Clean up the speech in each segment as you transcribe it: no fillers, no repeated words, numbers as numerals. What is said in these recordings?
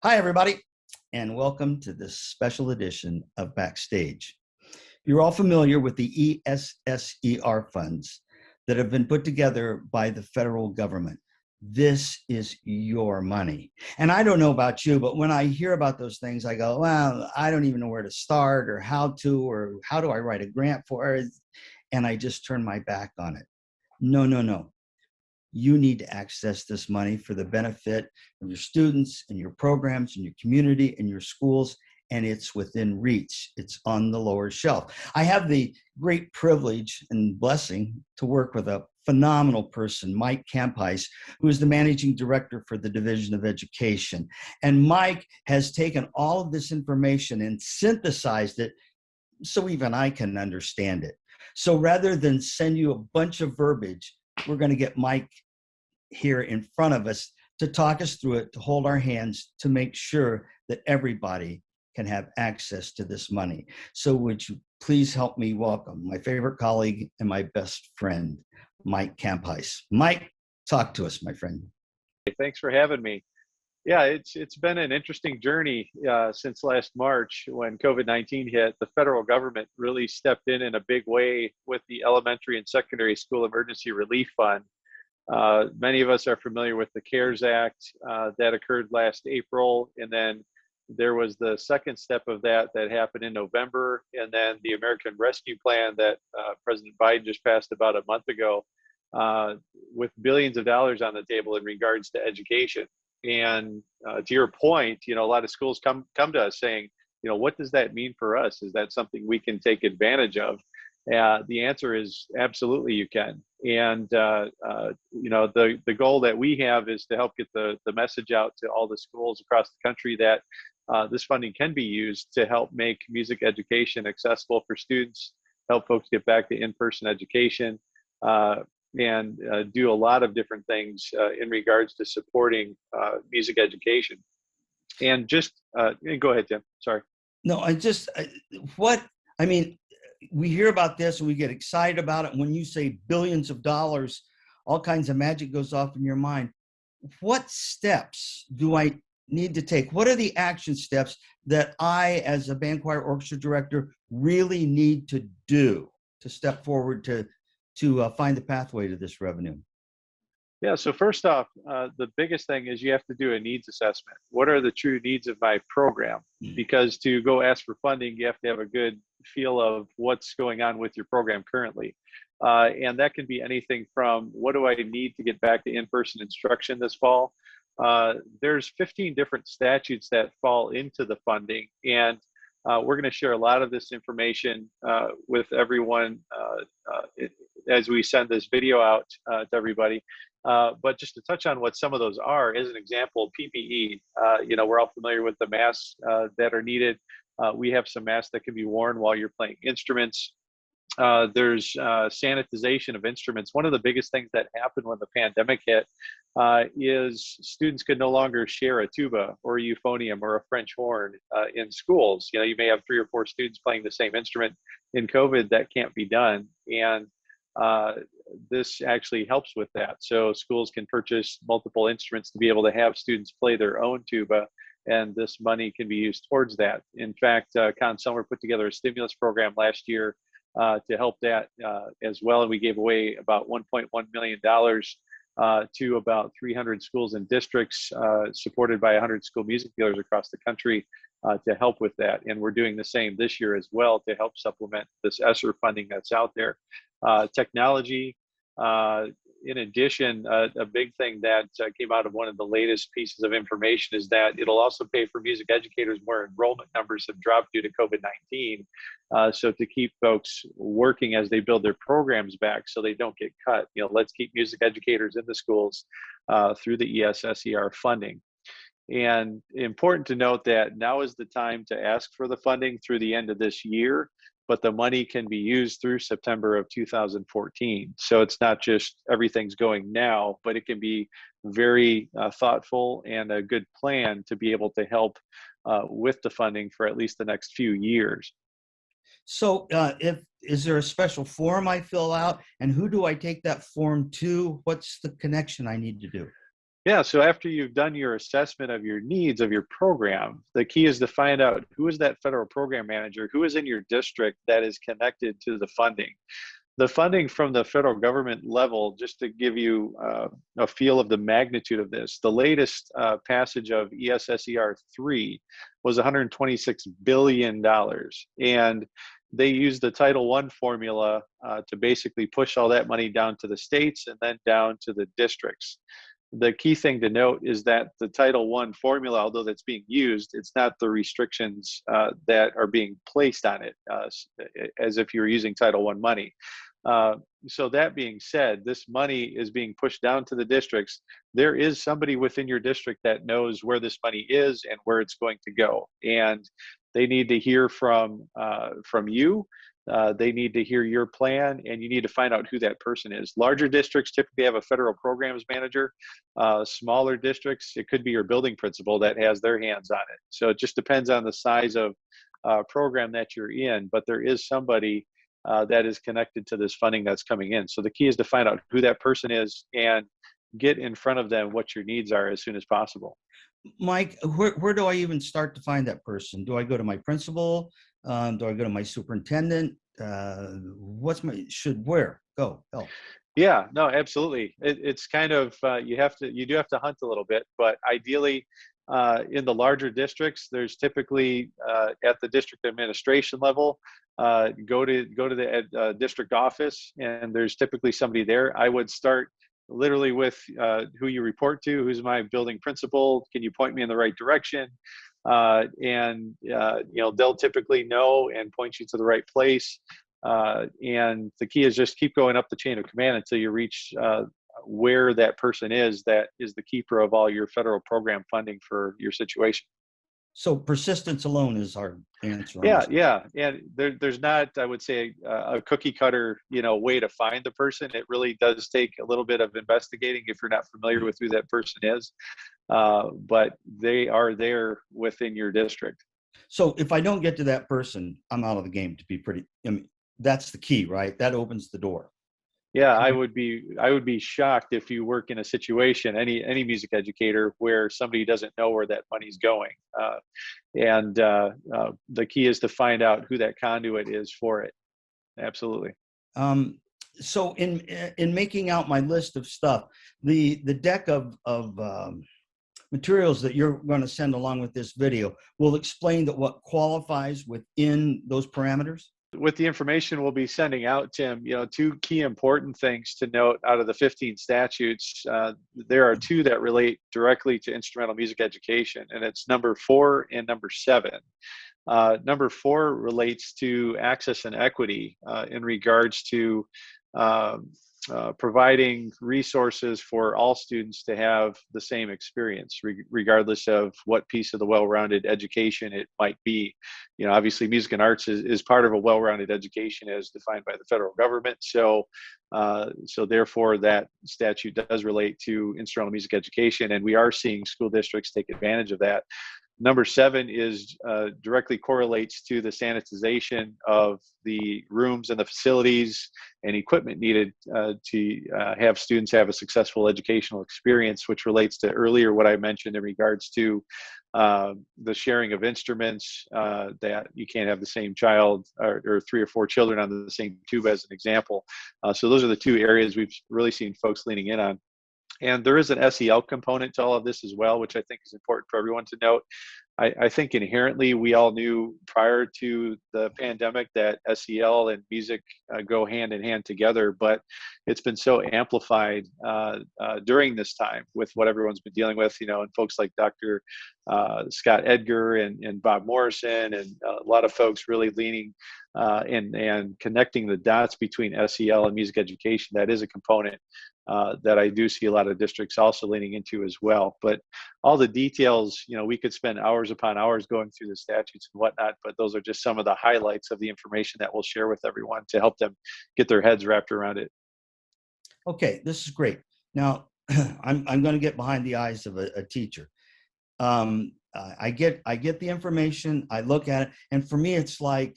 Hi, everybody, and welcome to this special edition of Backstage. You're all familiar with the ESSER funds that have been put together by the federal government. This is your money. And I don't know about you, but when I hear about those things, I go, well, I don't even know where to start or how do I write a grant for it? And I just turn my back on it. No. You need to access this money for the benefit of your students and your programs and your community and your schools, and it's within reach. It's on the lower shelf. I have the great privilege and blessing to work with a phenomenal person, Mike Kamphuis, who is the managing director for the Division of Education. And Mike has taken all of this information and synthesized it so even I can understand it. So rather than send you a bunch of verbiage, we're going to get Mike here in front of us to talk us through it, to hold our hands, to make sure that everybody can have access to this money. So would you please help me welcome my favorite colleague and my best friend, Mike Kamphuis. Mike, talk to us, my friend. Thanks for having me. Yeah, it's been an interesting journey since last March when COVID-19 hit. The federal government really stepped in a big way with the Elementary and Secondary School Emergency Relief Fund. Many of us are familiar with the CARES Act that occurred last April, and then there was the second step of that happened in November, and then the American Rescue Plan that President Biden just passed about a month ago, with billions of dollars on the table in regards to education. And to your point, a lot of schools come to us saying, what does that mean for us? Is that something we can take advantage of? The answer is absolutely you can. And, the goal that we have is to help get the message out to all the schools across the country that this funding can be used to help make music education accessible for students, help folks get back to in-person education, and do a lot of different things in regards to supporting music education. And just, go ahead, Tim, sorry. No, we hear about this and we get excited about it. When you say billions of dollars, all kinds of magic goes off in your mind. What steps do I need to take? What are the action steps that I, as a band choir orchestra director, really need to do to step forward to find the pathway to this revenue? Yeah, so first off, the biggest thing is you have to do a needs assessment. What are the true needs of my program? Because to go ask for funding, you have to have a good feel of what's going on with your program currently. And that can be anything from what do I need to get back to in-person instruction this fall? There's 15 different statutes that fall into the funding, and we're going to share a lot of this information with everyone as we send this video out to everybody. But just to touch on what some of those are, as an example, PPE, we're all familiar with the masks that are needed. We have some masks that can be worn while you're playing instruments. There's sanitization of instruments. One of the biggest things that happened when the pandemic hit is students could no longer share a tuba or a euphonium or a French horn in schools. You may have 3 or 4 students playing the same instrument. In COVID, that can't be done. And this actually helps with that. So schools can purchase multiple instruments to be able to have students play their own tuba, and this money can be used towards that. In fact, Conn-Selmer put together a stimulus program last year to help that as well, and we gave away about $1.1 million to about 300 schools and districts, supported by 100 school music dealers across the country to help with that. And we're doing the same this year as well to help supplement this ESSER funding that's out there. Technology, in addition, a big thing that came out of one of the latest pieces of information is that it'll also pay for music educators where enrollment numbers have dropped due to COVID-19. So to keep folks working as they build their programs back so they don't get cut, let's keep music educators in the schools through the ESSER funding. And important to note that now is the time to ask for the funding through the end of this year, but the money can be used through September of 2014. So it's not just everything's going now, but it can be very thoughtful and a good plan to be able to help with the funding for at least the next few years. So is there a special form I fill out, and who do I take that form to? What's the connection I need to do? Yeah, so after you've done your assessment of your needs of your program, the key is to find out who is that federal program manager, who is in your district that is connected to the funding. The funding from the federal government level, just to give you a feel of the magnitude of this, the latest passage of ESSER 3 was $126 billion. And they used the Title I formula to basically push all that money down to the states and then down to the districts. The key thing to note is that the Title I formula, although that's being used, it's not the restrictions that are being placed on it as if you're using Title I money. So that being said, this money is being pushed down to the districts. There is somebody within your district that knows where this money is and where it's going to go, and they need to hear from you. They need to hear your plan, and you need to find out who that person is. Larger districts typically have a federal programs manager. Smaller districts, it could be your building principal that has their hands on it. So it just depends on the size of program that you're in, but there is somebody that is connected to this funding that's coming in. So the key is to find out who that person is and get in front of them what your needs are as soon as possible. Mike, where do I even start to find that person? Do I go to my principal? Do I go to my superintendent? Where go? Help. Yeah, no, absolutely. It's kind of you do have to hunt a little bit, but ideally, in the larger districts, there's typically at the district administration level, go to the district office, and there's typically somebody there. I would start literally with who you report to, who's my building principal, can you point me in the right direction? They'll typically know and point you to the right place. And the key is just keep going up the chain of command until you reach where that person is that is the keeper of all your federal program funding for your situation. So persistence alone is our answer. Yeah. And there's not, I would say, a cookie cutter, way to find the person. It really does take a little bit of investigating if you're not familiar with who that person is. But they are there within your district. So if I don't get to that person, I'm out of the game. That's the key, right? That opens the door. Yeah, I would be shocked if you work in a situation, any music educator, where somebody doesn't know where that money's going. The key is to find out who that conduit is for it. Absolutely. So in making out my list of stuff, the deck of materials that you're going to send along with this video will explain that what qualifies within those parameters. With the information we'll be sending out, Tim, two key important things to note out of the 15 statutes. There are two that relate directly to instrumental music education, and it's number 4 and number 7. Number 4 relates to access and equity in regards to providing resources for all students to have the same experience, regardless of what piece of the well-rounded education it might be. Obviously, music and arts is part of a well-rounded education as defined by the federal government. So therefore, that statute does relate to instrumental music education, and we are seeing school districts take advantage of that. Number 7 is directly correlates to the sanitization of the rooms and the facilities and equipment needed to have students have a successful educational experience, which relates to earlier what I mentioned in regards to the sharing of instruments, that you can't have the same child or 3 or 4 children on the same tube as an example. So those are the 2 areas we've really seen folks leaning in on. And there is an SEL component to all of this as well, which I think is important for everyone to note. I think inherently we all knew prior to the pandemic that SEL and music go hand in hand together, but it's been so amplified during this time with what everyone's been dealing with, and folks like Dr. Scott Edgar and Bob Morrison, and a lot of folks really leaning and connecting the dots between SEL and music education. That is a component that I do see a lot of districts also leaning into as well. But all the details, we could spend hours upon hours going through the statutes and whatnot, but those are just some of the highlights of the information that we'll share with everyone to help them get their heads wrapped around it. Okay, this is great. Now, I'm going to get behind the eyes of a teacher. I get the information, I look at it, and for me, it's like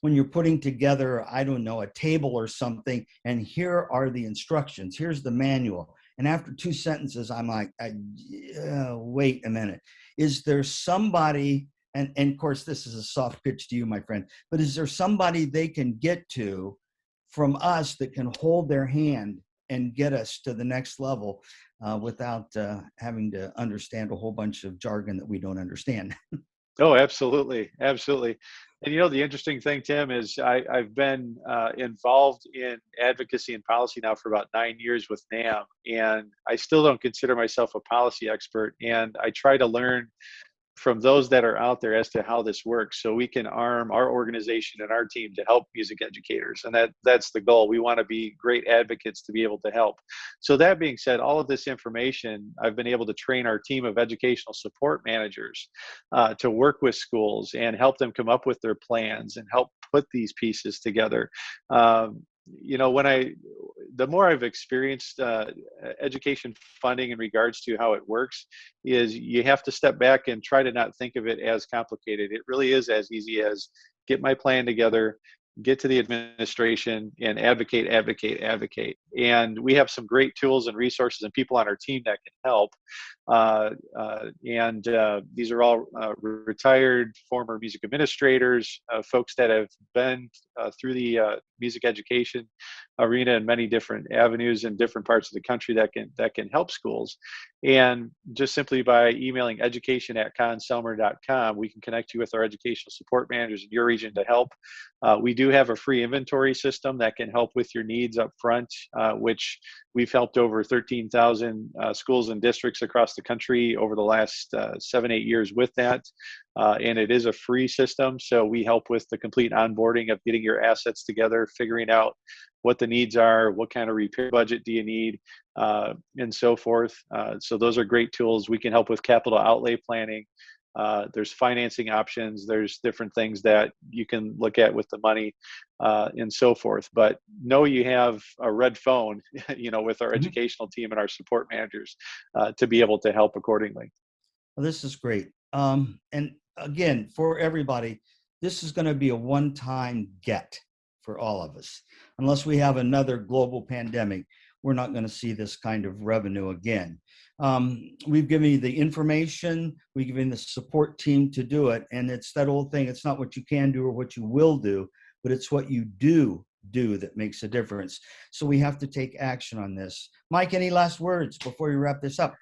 when you're putting together, I don't know, a table or something, and here are the instructions, here's the manual. And after 2 sentences, I'm like, wait a minute. Is there somebody, and of course, this is a soft pitch to you, my friend, but is there somebody they can get to from us that can hold their hand and get us to the next level without having to understand a whole bunch of jargon that we don't understand? Oh, absolutely, absolutely. And the interesting thing, Tim, is I've been involved in advocacy and policy now for about 9 years with NAM, and I still don't consider myself a policy expert. And I try to learn from those that are out there as to how this works, so we can arm our organization and our team to help music educators. And that's the goal. We want to be great advocates to be able to help. So that being said, all of this information, I've been able to train our team of educational support managers to work with schools and help them come up with their plans and help put these pieces together. The more I've experienced education funding in regards to how it works, is you have to step back and try to not think of it as complicated. It really is as easy as get my plan together, get to the administration, and advocate, advocate, advocate. And we have some great tools and resources and people on our team that can help. These are all retired former music administrators, folks that have been through the music education arena in many different avenues in different parts of the country that can help schools. And just simply by emailing education@conselmer.com, we can connect you with our educational support managers in your region to help. We do have a free inventory system that can help with your needs up front, which we've helped over 13,000 schools and districts across the country over the last 7-8 years with that. And it is a free system. So we help with the complete onboarding of getting your assets together, figuring out what the needs are, what kind of repair budget do you need, and so forth. So those are great tools. We can help with capital outlay planning. There's financing options. There's different things that you can look at with the money, and so forth. But know you have a red phone, with our educational team and our support managers to be able to help accordingly. Well, this is great. And again, for everybody, this is going to be a one-time get for all of us. Unless we have another global pandemic, we're not going to see this kind of revenue again. We've given you the information, we've given the support team to do it. And it's that old thing. It's not what you can do or what you will do, but it's what you do that makes a difference. So we have to take action on this. Mike, any last words before we wrap this up?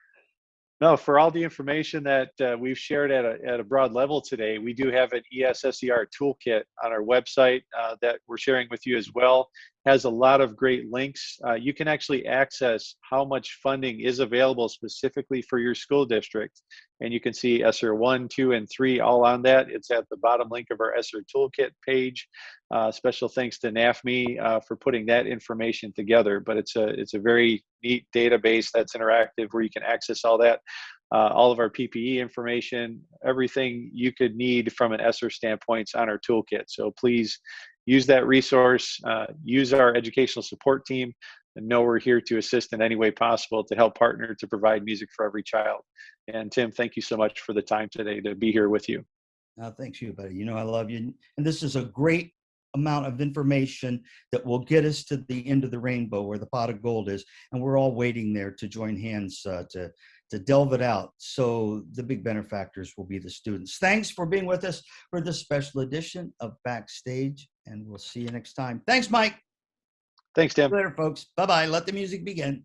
No, for all the information that we've shared at a broad level today, we do have an ESSER toolkit on our website that we're sharing with you as well. Has a lot of great links. You can actually access how much funding is available specifically for your school district. And you can see ESSER 1, 2, and 3 all on that. It's at the bottom link of our ESSER toolkit page. Special thanks to NAFME for putting that information together. But it's a very neat database that's interactive where you can access all that. All of our PPE information, everything you could need from an ESSER standpoint on our toolkit. So please use that resource, use our educational support team, and know we're here to assist in any way possible to help partner to provide music for every child. And Tim, thank you so much for the time today to be here with you. Thanks you, buddy. I love you. And this is a great amount of information that will get us to the end of the rainbow where the pot of gold is. And we're all waiting there to join hands to delve it out. So the big benefactors will be the students. Thanks for being with us for this special edition of Backstage, and we'll see you next time. Thanks, Mike. Thanks, Tim. Later, folks. Bye-bye. Let the music begin.